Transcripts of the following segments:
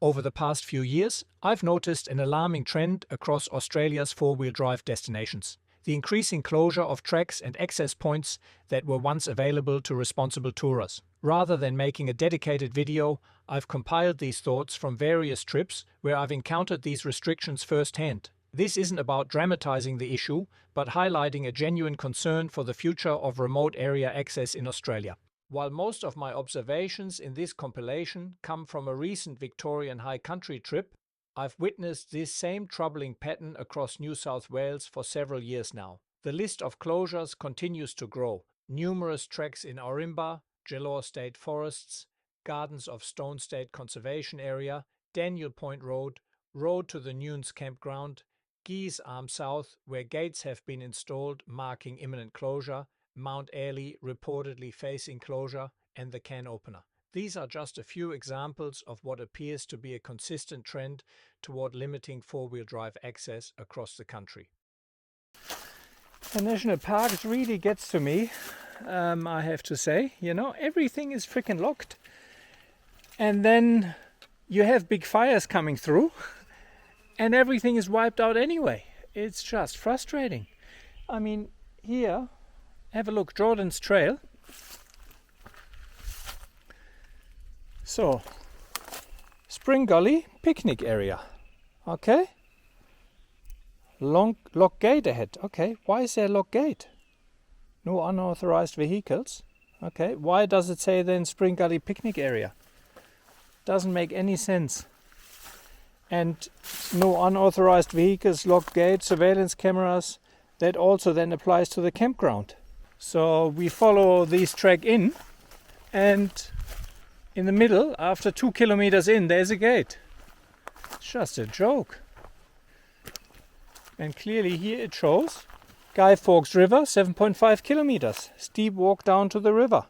Over the past few years, I've noticed an alarming trend across Australia's four-wheel drive destinations. The increasing closure of tracks and access points that were once available to responsible tourers. Rather than making a dedicated video, I've compiled these thoughts from various trips where I've encountered these restrictions firsthand. This isn't about dramatizing the issue, but highlighting a genuine concern for the future of remote area access in Australia. While most of my observations in this compilation come from a recent Victorian high country trip, I've witnessed this same troubling pattern across New South Wales for several years now. The list of closures continues to grow. Numerous tracks in Ourimbah, NSW State Forests, Gardens of Stone State Conservation Area, Daniel Point Road, Road to the Nunes Campground, Geese Arm South, where gates have been installed marking imminent closure, Mount Airlie reportedly facing closure, and the can opener. These are just a few examples of what appears to be a consistent trend toward limiting four-wheel drive access across the country. The national parks really gets to me, I have to say. You know, everything is freaking locked. And then you have big fires coming through and everything is wiped out anyway. It's just frustrating. I mean, here, have a look, Jordan's Trail. So, Spring Gully picnic area. Okay. Lock gate ahead. Okay, why is there a lock gate? No unauthorized vehicles. Okay, why does it say then Spring Gully picnic area? Doesn't make any sense. And no unauthorized vehicles, lock gate, surveillance cameras. That also then applies to the campground. So we follow this track in, and in the middle, after 2 kilometers in, there's a gate. It's just a joke. And clearly here it shows Guy Fawkes River, 7.5 kilometers. Steep walk down to the river.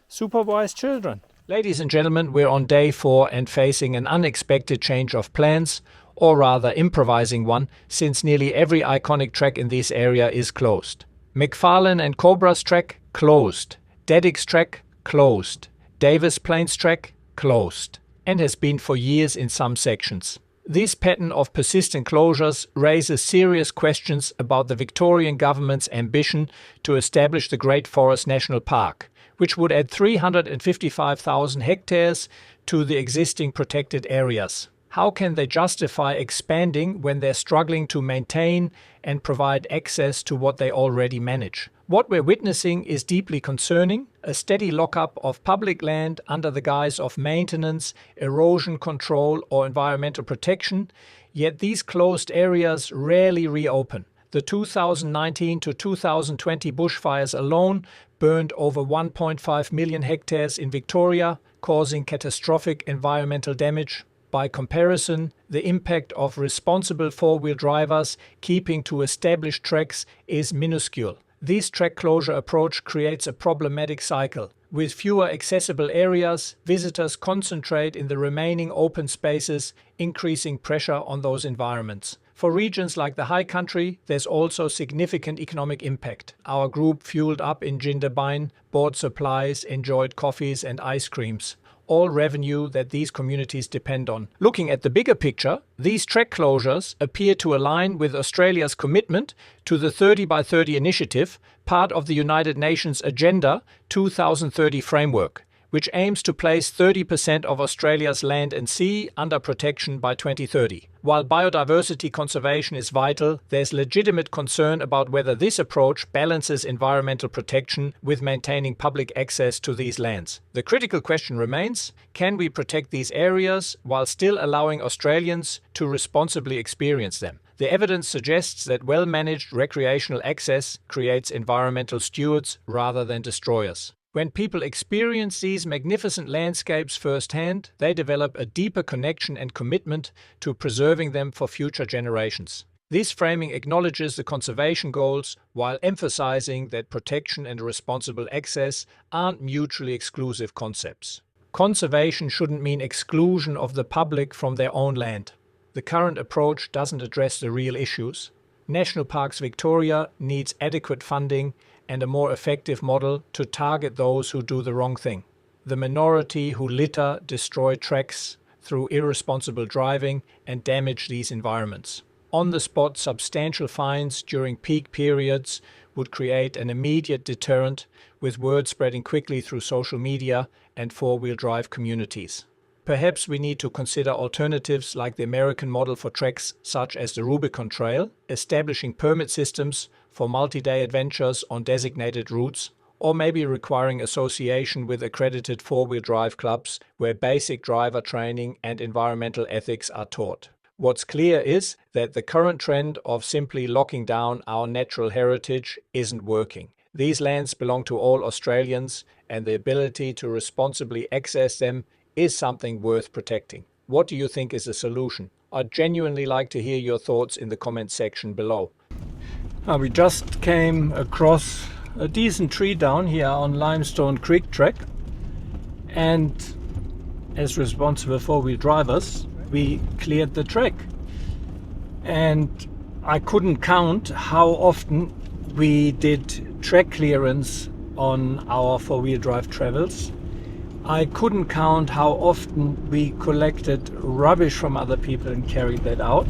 Supervised children. Ladies and gentlemen, we're on day 4 and facing an unexpected change of plans, or rather improvising one, since nearly every iconic track in this area is closed. McFarlane and Cobra's track, closed. Deddick's track, closed. Davis Plains track, closed. And has been for years in some sections. This pattern of persistent closures raises serious questions about the Victorian government's ambition to establish the Great Forest National Park, which would add 355,000 hectares to the existing protected areas. How can they justify expanding when they're struggling to maintain and provide access to what they already manage? What we're witnessing is deeply concerning, a steady lockup of public land under the guise of maintenance, erosion control or environmental protection, yet these closed areas rarely reopen. The 2019 to 2020 bushfires alone burned over 1.5 million hectares in Victoria, causing catastrophic environmental damage. By comparison, the impact of responsible four-wheel drivers keeping to established tracks is minuscule. This track closure approach creates a problematic cycle. With fewer accessible areas, visitors concentrate in the remaining open spaces, increasing pressure on those environments. For regions like the high country, there's also significant economic impact. Our group fueled up in Jindabyne, bought supplies, enjoyed coffees and ice creams. All revenue that these communities depend on. Looking at the bigger picture, these track closures appear to align with Australia's commitment to the 30 by 30 initiative, part of the United Nations Agenda 2030 framework, which aims to place 30% of Australia's land and sea under protection by 2030. While biodiversity conservation is vital, there's legitimate concern about whether this approach balances environmental protection with maintaining public access to these lands. The critical question remains, can we protect these areas while still allowing Australians to responsibly experience them? The evidence suggests that well-managed recreational access creates environmental stewards rather than destroyers. When people experience these magnificent landscapes firsthand, they develop a deeper connection and commitment to preserving them for future generations. This framing acknowledges the conservation goals while emphasizing that protection and responsible access aren't mutually exclusive concepts. Conservation shouldn't mean exclusion of the public from their own land. The current approach doesn't address the real issues. National Parks Victoria needs adequate funding and a more effective model to target those who do the wrong thing. The minority who litter, destroy tracks, through irresponsible driving and damage these environments. On-the-spot substantial fines during peak periods would create an immediate deterrent, with word spreading quickly through social media and four-wheel drive communities. Perhaps we need to consider alternatives like the American model for treks such as the Rubicon Trail, establishing permit systems for multi-day adventures on designated routes, or maybe requiring association with accredited four-wheel drive clubs where basic driver training and environmental ethics are taught. What's clear is that the current trend of simply locking down our natural heritage isn't working. These lands belong to all Australians, and the ability to responsibly access them is something worth protecting. What do you think is the solution? I'd genuinely like to hear your thoughts in the comments section below. We just came across a decent tree down here on Limestone Creek Track, and as responsible four-wheel drivers, we cleared the track, and I couldn't count how often we did track clearance on our four-wheel drive travels. I couldn't count how often we collected rubbish from other people and carried that out.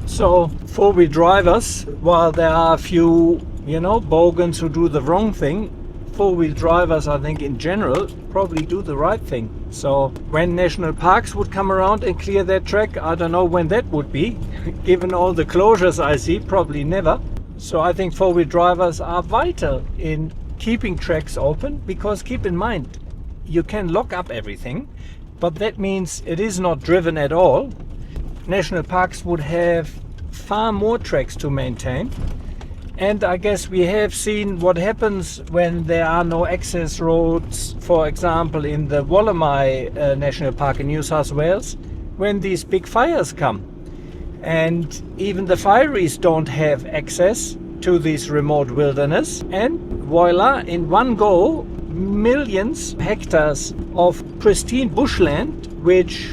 So four-wheel drivers, while there are a few, bogans who do the wrong thing, four-wheel drivers, I think in general, probably do the right thing. So when national parks would come around and clear that track, I don't know when that would be. Given all the closures I see, probably never. So I think four-wheel drivers are vital in keeping tracks open, because keep in mind, you can lock up everything, but that means it is not driven at all. National parks would have far more tracks to maintain. And I guess we have seen what happens when there are no access roads, for example, in the Wollamai National Park in New South Wales, when these big fires come. And even the fireys don't have access to this remote wilderness. And voila, in one go, millions of hectares of pristine bushland, which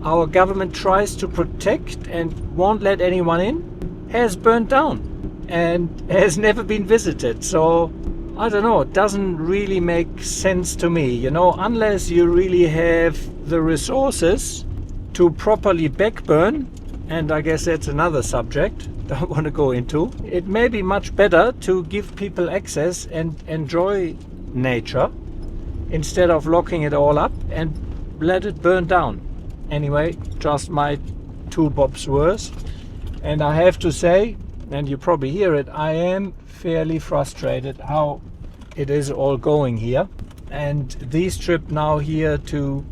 our government tries to protect and won't let anyone in, has burnt down and has never been visited. So I don't know, it doesn't really make sense to me, unless you really have the resources to properly backburn, and I guess that's another subject don't want to go into. It may be much better to give people access and enjoy nature instead of locking it all up and let it burn down. Anyway, just my 2 bob's worth. And I have to say, and you probably hear it, I am fairly frustrated how it is all going here. And this trip now here to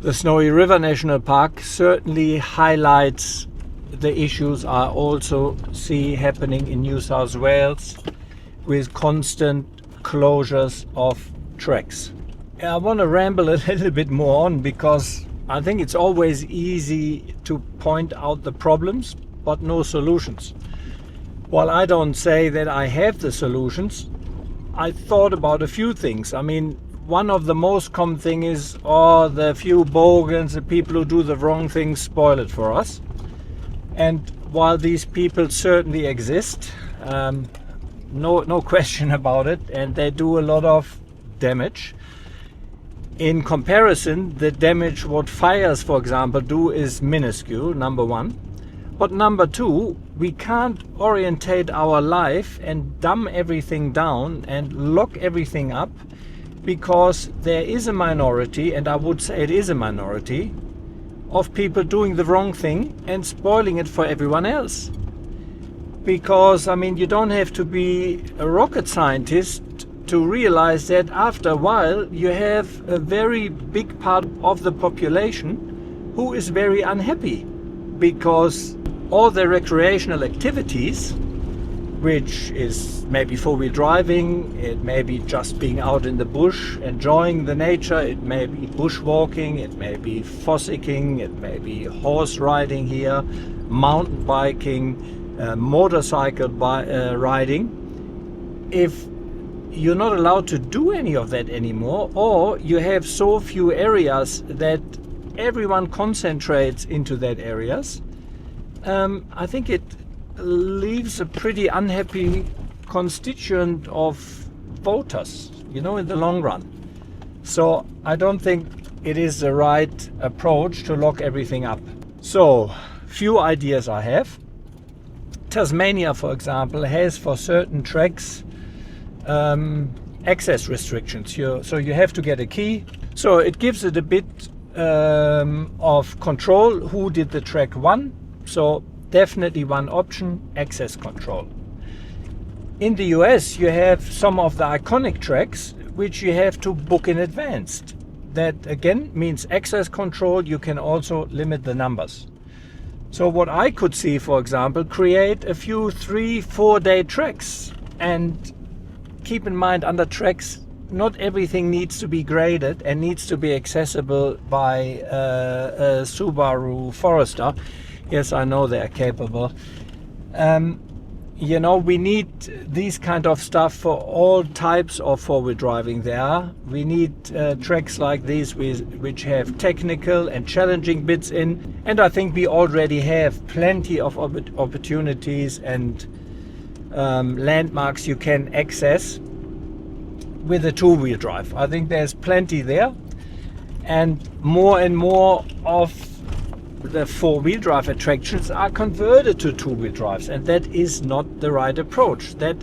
the Snowy River National Park certainly highlights the issues I also see happening in New South Wales with constant closures of tracks. I want to ramble a little bit more on, because I think it's always easy to point out the problems but no solutions. While I don't say that I have the solutions, I thought about a few things. I mean, one of the most common thing is, the few bogans, the people who do the wrong things, spoil it for us. And while these people certainly exist, no question about it, and they do a lot of damage. In comparison, the damage what fires, for example, do is minuscule, number one. But number two, we can't orientate our life and dumb everything down and lock everything up, because there is a minority, and I would say it is a minority, of people doing the wrong thing and spoiling it for everyone else. Because, you don't have to be a rocket scientist to realize that after a while you have a very big part of the population who is very unhappy, because all the recreational activities, which is maybe four-wheel driving, it may be just being out in the bush, enjoying the nature, it may be bushwalking, it may be fossicking, it may be horse riding here, mountain biking, motorcycle riding. If you're not allowed to do any of that anymore, or you have so few areas that everyone concentrates into that areas, I think it leaves a pretty unhappy constituent of voters, in the long run. So I don't think it is the right approach to lock everything up. So, few ideas I have. Tasmania, for example, has for certain tracks access restrictions. So you have to get a key. So it gives it a bit of control who did the track one. So definitely one option, access control. In the US, you have some of the iconic tracks which you have to book in advance. That again means access control. You can also limit the numbers. So what I could see, for example, create a few 3-4 day tracks. And keep in mind, under tracks, not everything needs to be graded and needs to be accessible by a Subaru Forester. Yes, I know they are capable. You know, we need these kind of stuff for all types of four-wheel driving there. We need tracks like these which have technical and challenging bits in. And I think we already have plenty of opportunities and landmarks you can access with a two-wheel drive. I think there's plenty there. And more of the four-wheel drive attractions are converted to two-wheel drives, and that is not the right approach. That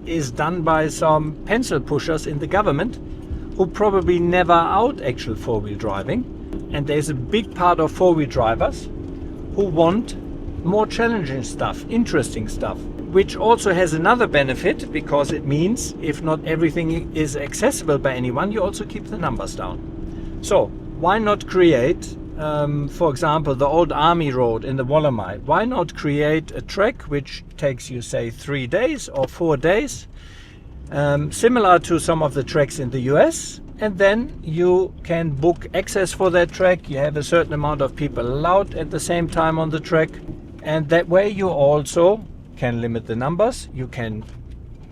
is done by some pencil pushers in the government who probably never out actual four-wheel driving. And there's a big part of four-wheel drivers who want more challenging stuff, interesting stuff, which also has another benefit, because it means if not everything is accessible by anyone, you also keep the numbers down. So why not create for example, the old army road in the Wollomai? Why not create a track which takes you, say, 3 days or 4 days, similar to some of the tracks in the US, and then you can book access for that track. You have a certain amount of people allowed at the same time on the track, and that way you also can limit the numbers. You can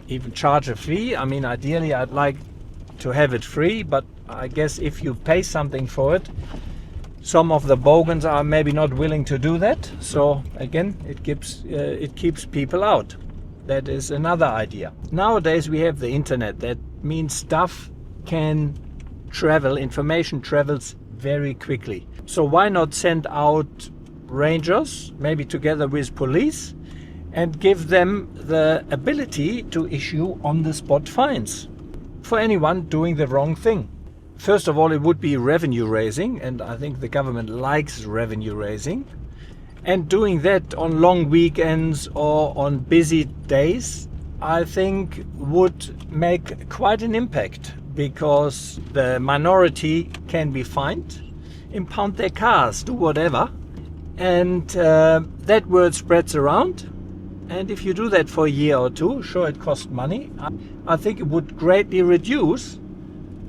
even charge a fee. I mean, ideally I'd like to have it free, but I guess if you pay something for it, some of the bogans are maybe not willing to do that. So again, it keeps people out. That is another idea. Nowadays we have the internet. That means stuff can travel, information travels very quickly. So why not send out rangers, maybe together with police, and give them the ability to issue on-the-spot fines for anyone doing the wrong thing. First of all, it would be revenue raising, and I think the government likes revenue raising. And doing that on long weekends or on busy days, I think would make quite an impact, because the minority can be fined, impound their cars, do whatever, and that word spreads around. And if you do that for a year or two, sure, it costs money. I think it would greatly reduce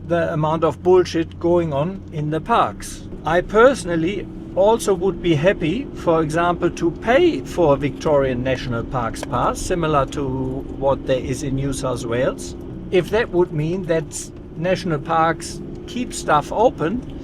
the amount of bullshit going on in the parks. I personally also would be happy, for example, to pay for a Victorian National Parks pass, similar to what there is in New South Wales, if that would mean that national parks keep stuff open